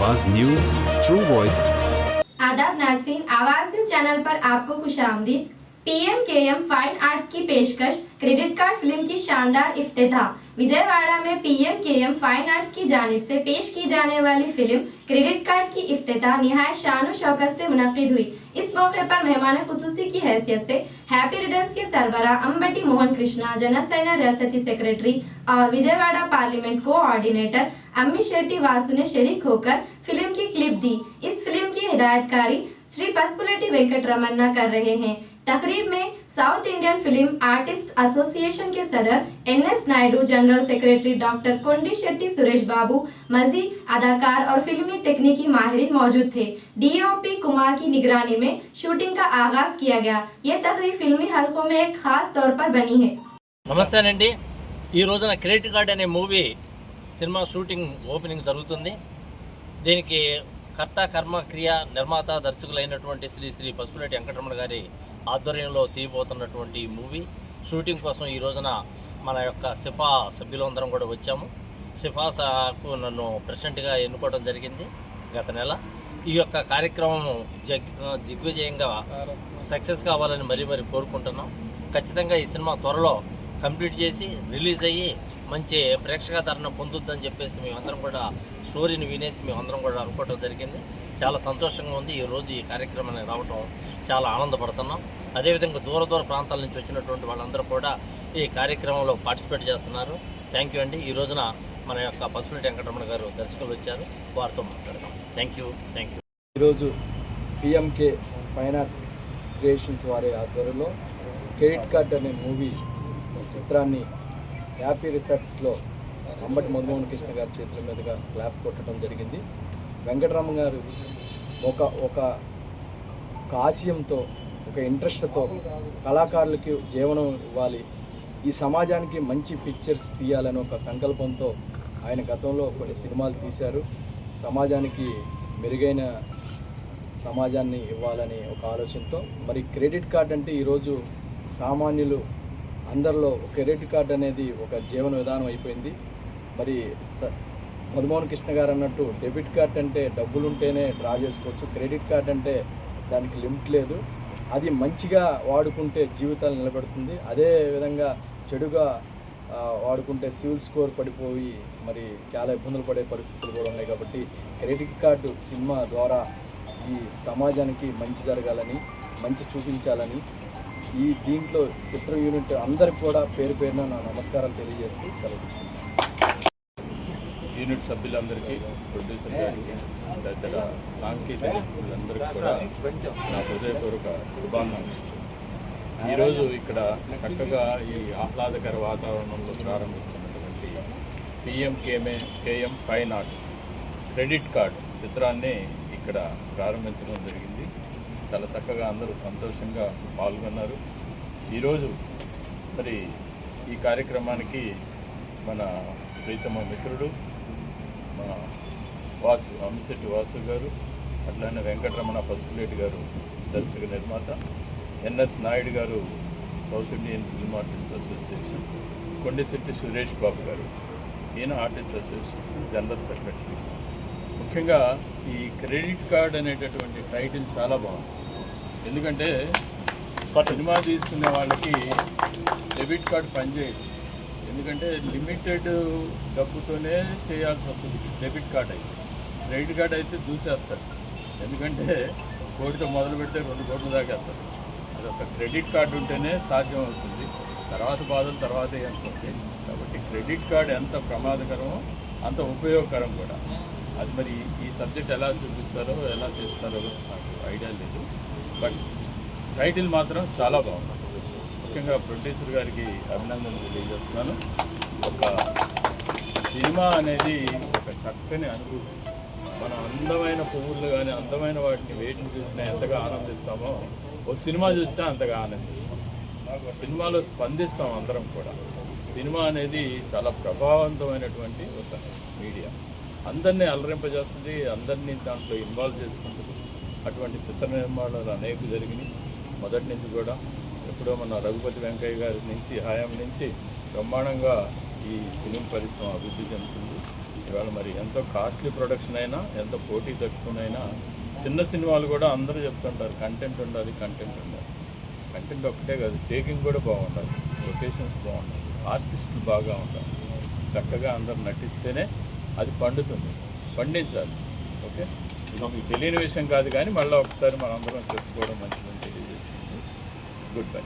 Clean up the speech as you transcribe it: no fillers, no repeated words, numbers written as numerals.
आवाज news, true voice. आदाब नाज़रीन, आवाज न्यूज चैनल पर आपको खुशामदीद। पीएमकेएम फाइन आर्ट्स की पेशकश क्रेडिट कार्ड फिल्म की शानदार इफ्तिताह। विजयवाड़ा में पीएमकेएम फाइन आर्ट्स की जानिब से पेश की जाने वाली फिल्म क्रेडिट कार्ड की इफ्तिताह निहायत शान और शौकत से मुनक़िद हुई। इस मौके पर मेहमान खुसूसी की हैसियत से हैप्पी रिटर्न्स के सरबराह अंबटी मोहन कृष्णा, जनसेना रियासती सेक्रेटरी और विजयवाड़ा पार्लियामेंट कोऑर्डिनेटर अम्मी शेट्टी वासु ने शरीक होकर फिल्म की क्लिप दी। इस फिल्म की हिदायतकारी श्री पसपुलेटी वेंकट रमन्ना कर रहे हैं। तकरीब में south Indian film artist association के सदर NS Naidu, general secretary doctor कोंडी शेट्टी सुरेश बाबू, मजीद अदाकार और फिल्मी तकनीकी माहिरीन मौजूद थे। डीओपी कुमार की निगरानी में शूटिंग का आगाज किया गया। यह तकरीब फिल्मी हलकों में एक खास तौर पर बनी है। నమస్తేనండి, ఈ రోజున క్రెడిట్ కార్డ్ అనే మూవీ సినిమా షూటింగ్ ఓపెనింగ్ జరుగుతుంది. దీనికి కర్త కర్మ క్రియ నిర్మాత దర్శకులైనటువంటి శ్రీ పసుపులేటి వెంకటరమణ గారి ఆధ్వర్యంలో తీయబోతున్నటువంటి ఈ మూవీ షూటింగ్ కోసం ఈ రోజున మన యొక్క సిఫా సభ్యులందరం కూడా వచ్చాము. సిఫాకు నన్ను ప్రెసిడెంట్గా ఎన్నుకోవడం జరిగింది గత నెల. ఈ యొక్క కార్యక్రమం దిగ్విజయంగా సక్సెస్ కావాలని మరీ కోరుకుంటున్నాం. ఖచ్చితంగా ఈ సినిమా త్వరలో కంప్లీట్ చేసి రిలీజ్ అయ్యి మంచి ప్రేక్షకాదరణ పొందుద్దని చెప్పేసి మేమందరం కూడా స్టోరీని వినేసి మేమందరం కూడా అనుకోవడం జరిగింది. చాలా సంతోషంగా ఉంది. ఈరోజు ఈ కార్యక్రమానికి రావడం చాలా ఆనందపడుతున్నాం. అదేవిధంగా దూర ప్రాంతాల నుంచి వచ్చినటువంటి వాళ్ళందరూ కూడా ఈ కార్యక్రమంలో పార్టిసిపేట్ చేస్తున్నారు. థ్యాంక్ యూ అండి. ఈ రోజున మన యొక్క పసుపులేటి వెంకటరమణ గారు దర్శకులు వచ్చారు, వారితో మాట్లాడదాం. Thank you. ఈరోజు పిఎంకే ఫైన్ ఆర్ట్ క్రియేషన్స్ వారి ఆధ్వర్యంలో క్రెడిట్ కార్డ్ అనే మూవీ చిత్రాన్ని హ్యాపీ రిసార్ట్స్లో అంబటి మధుమోహన్ కృష్ణ గారి చేతుల మీదుగా క్లాప్ కొట్టడం జరిగింది. వెంకటరమణ గారు ఒక ఆశయంతో, ఒక ఇంట్రెస్ట్తో కళాకారులకి జీవనం ఇవ్వాలి, ఈ సమాజానికి మంచి పిక్చర్స్ తీయాలని ఒక సంకల్పంతో ఆయన గతంలో కొన్ని సినిమాలు తీశారు. సమాజానికి మెరుగైన సమాజాన్ని ఇవ్వాలని ఒక ఆలోచనతో మరి క్రెడిట్ కార్డ్ అంటే ఈరోజు సామాన్యులు అందరిలో క్రెడిట్ కార్డ్ అనేది ఒక జీవన విధానం అయిపోయింది. మరి మధుమోహన్ కృష్ణ గారు అన్నట్టు డెబిట్ కార్డ్ అంటే డబ్బులు ఉంటేనే డ్రా చేసుకోవచ్చు, క్రెడిట్ కార్డ్ అంటే దానికి లిమిట్ లేదు. అది మంచిగా వాడుకుంటే జీవితాలు నిలబెడుతుంది. అదే విధంగా చెడుగా వాడుకుంటే సివిల్ స్కోర్ పడిపోయి మరి చాలా ఇబ్బందులు పడే పరిస్థితులు కూడా ఉన్నాయి. కాబట్టి క్రెడిట్ కార్డు సినిమా ద్వారా ఈ సమాజానికి మంచి జరగాలని, మంచి చూపించాలని దీంట్లో చిత్ర యూనిట్ అందరికి కూడా పేరు పేరున నా నమస్కారాలు తెలియజేస్తూ సెలవు తీసుకుంటాను. యూనిట్ సభ్యులందరికీ, ప్రొడ్యూసర్ గారికి, తదితర సాంకేతికులందరికీ కూడా నా హృదయపూర్వక శుభాకాంక్షలు. ఈరోజు ఇక్కడ చక్కగా ఈ ఆహ్లాదకర వాతావరణంలో ప్రారంభిస్తున్నటువంటి పిఎంకేఎం ఫైన్ ఆర్ట్స్ క్రెడిట్ కార్డ్ చిత్రాన్ని ఇక్కడ ప్రారంభించడం జరిగింది. చాలా చక్కగా అందరూ సంతోషంగా పాల్గొన్నారు. ఈరోజు మరి ఈ కార్యక్రమానికి మన ప్రీతమ మిత్రుడు మన అమ్మిశెట్టి వాసు గారు, అట్లానే వెంకటరమణ పసుపులేటి గారు దర్శక నిర్మాత, ఎన్ఎస్ నాయుడు గారు south Indian film artist association, Kondisetti Suresh Babu గారు, ఈయన ఆర్టిస్ట్ అసోసియేషన్ జనరల్ సెక్రటరీ. ముఖ్యంగా ఈ క్రెడిట్ కార్డ్ అనేటటువంటి టైటిల్ చాలా బాగుంది. ఎందుకంటే సినిమా తీసుకునే వాళ్ళకి డెబిట్ కార్డ్ పనిచేయదు. ఎందుకంటే లిమిటెడ్ డబ్బుతోనే చేయాల్సి వస్తుంది డెబిట్ కార్డ్ అయితే. క్రెడిట్ కార్డ్ అయితే దూసేస్తారు. ఎందుకంటే కోటితో మొదలు పెడితే 2 కోట్ల దాకా వేస్తారు. అది ఒక క్రెడిట్ కార్డు ఉంటేనే సాధ్యం అవుతుంది. తర్వాత బాధలు తర్వాత ఏమవుతుంది. కాబట్టి క్రెడిట్ కార్డ్ ఎంత ప్రమాదకరమో అంత ఉపయోగకరం కూడా. అది మరి ఈ సబ్జెక్ట్ ఎలా చూపిస్తారో ఎలా చేస్తారో నాకు ఐడియా లేదు. బట్ టైటిల్ మాత్రం చాలా బాగుంది. ముఖ్యంగా ప్రొడ్యూసర్ గారికి అభినందనలు తెలియజేస్తున్నాను. ఒక సినిమా అనేది ఒక చక్కని అనుభూతి. మనం అందమైన పువ్వులు కానీ అందమైన వాటిని వేటిని చూసినా ఎంతగా ఆనందిస్తామో ఒక సినిమా చూస్తే అంతగా ఆనందిస్తాం. సినిమాలో స్పందిస్తాం అందరం కూడా. సినిమా అనేది చాలా ప్రభావవంతమైనటువంటి ఒక మీడియా. అందరినీ అలరింపజేస్తుంది, అందరినీ దాంట్లో ఇన్వాల్వ్ చేసుకుంటుంది. అటువంటి చిత్ర నిర్మాణాలు అనేక జరిగినాయి. మొదటి నుంచి కూడా ఎప్పుడో మన రఘుపతి వెంకయ్య గారి నుంచి హయాం నుంచి బ్రహ్మాండంగా ఈ ఫిలిం పరిశ్రమ అభివృద్ధి చెందుతుంది. ఇవాళ మరి ఎంతో కాస్ట్లీ ప్రొడక్షన్ అయినా ఎంతో పోటీ తక్కువనైనా చిన్న సినిమాలు కూడా అందరూ చెప్తుంటారు కంటెంట్ ఉండాలి, కంటెంట్ ఉండాలి. కంటెంట్ ఒక్కటే కాదు, టేకింగ్ కూడా బాగుండాలి, లొకేషన్స్ బాగుండాలి, ఆర్టిస్టులు బాగా ఉండాలి, చక్కగా అందరు నటిస్తేనే అది పండించాలి. ఓకే, ఇది మీకు తెలియని విషయం కాదు, కానీ మళ్ళీ ఒకసారి మనందరం చెప్పుకోవడం మంచిదని తెలియజేస్తుంది. Good bye.